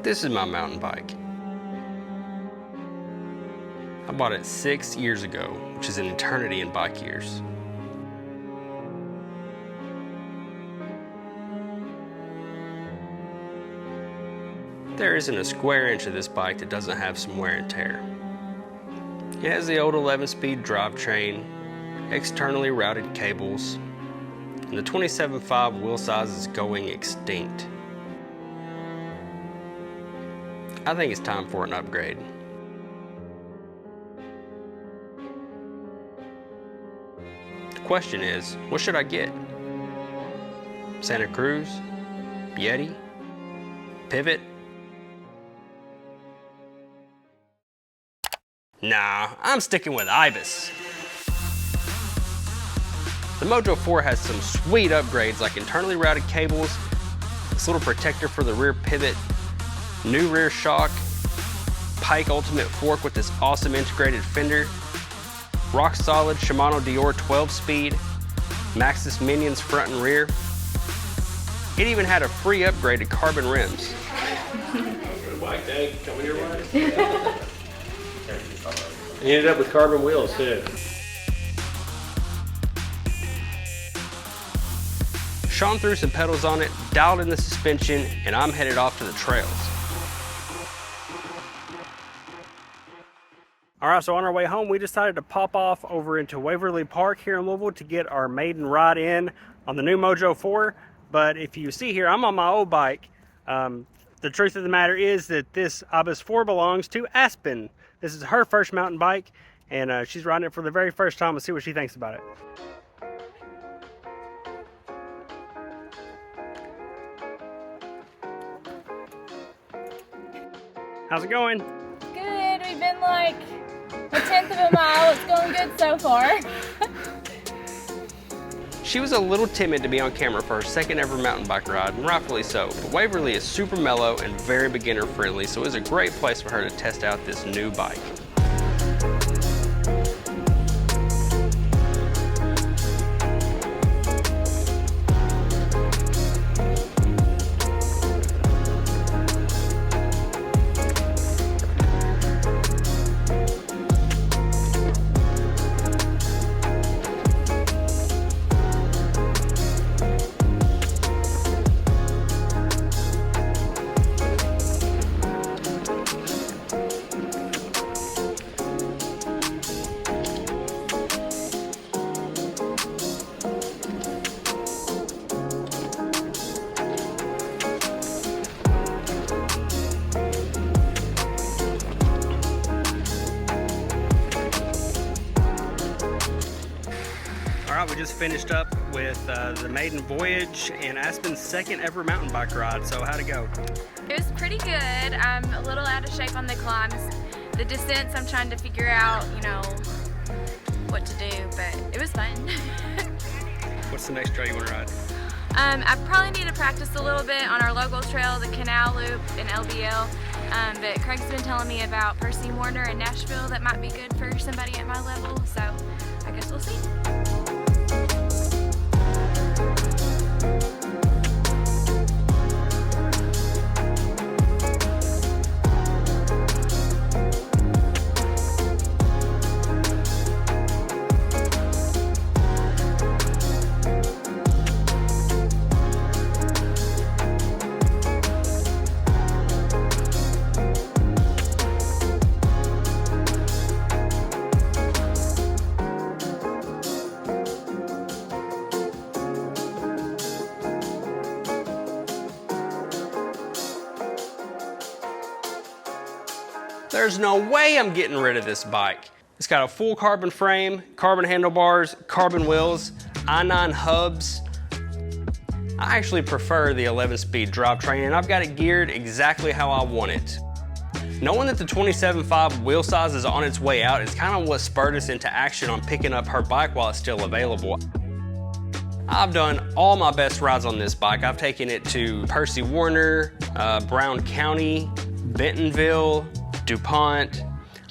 This is my mountain bike. I bought it 6 years ago, which is an eternity in bike years. There isn't a square inch of this bike that doesn't have some wear and tear. It has the old 11-speed drivetrain, externally routed cables, and the 27.5 wheel size is going extinct. I think it's time for an upgrade. The question is, what should I get? Santa Cruz? Yeti? Pivot? Nah, I'm sticking with Ibis. The Mojo 4 has some sweet upgrades like internally routed cables, this little protector for the rear pivot, new rear shock, Pike Ultimate fork with this awesome integrated fender, rock solid Shimano Dior 12-speed, Maxxis Minions front and rear. It even had a free upgrade to carbon rims. Bike day coming your way. You ended up with carbon wheels too. Sean threw some pedals on it, dialed in the suspension, and I'm headed off to the trails. All right, so on our way home, we decided to pop off over into Waverly Park here in Louisville to get our maiden ride in on the new Mojo 4. But if you see here, I'm on my old bike. The truth of the matter is that this Ibis 4 belongs to Aspen. This is her first mountain bike, and she's riding it for the very first time. Let's see what she thinks about it. How's it going? Good. We've been like a 1/10 of a mile. It's going good so far. She was a little timid to be on camera for her second ever mountain bike ride, and rightfully so. But Waverly is super mellow and very beginner friendly, so it was a great place for her to test out this new bike. We just finished up with the maiden voyage and Aspen's second ever mountain bike ride. So how'd it go? It was pretty good. I'm a little out of shape on the climbs. The descents, I'm trying to figure out, you know, what to do, but it was fun. What's the next trail you want to ride? I probably need to practice a little bit on our local trail, the Canal Loop in LBL. But Craig's been telling me about Percy Warner in Nashville that might be good for somebody at my level, so I guess we'll see. There's no way I'm getting rid of this bike. It's got a full carbon frame, carbon handlebars, carbon wheels, i9 hubs. I actually prefer the 11-speed drivetrain, and I've got it geared exactly how I want it. Knowing that the 27.5 wheel size is on its way out is kind of what spurred us into action on picking up her bike while it's still available. I've done all my best rides on this bike. I've taken it to Percy Warner, Brown County, Bentonville, DuPont.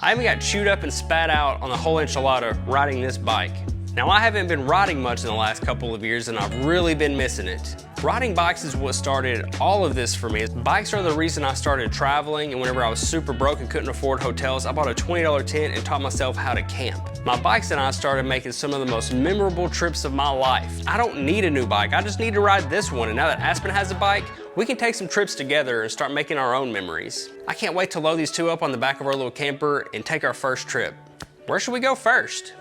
I even got chewed up and spat out on the whole enchilada riding this bike. Now, I haven't been riding much in the last couple of years, and I've really been missing it. Riding bikes is what started all of this for me. Bikes are the reason I started traveling, and whenever I was super broke and couldn't afford hotels, I bought a $20 tent and taught myself how to camp. My bikes and I started making some of the most memorable trips of my life. I don't need a new bike, I just need to ride this one, and now that Aspen has a bike, we can take some trips together and start making our own memories. I can't wait to load these two up on the back of our little camper and take our first trip. Where should we go first?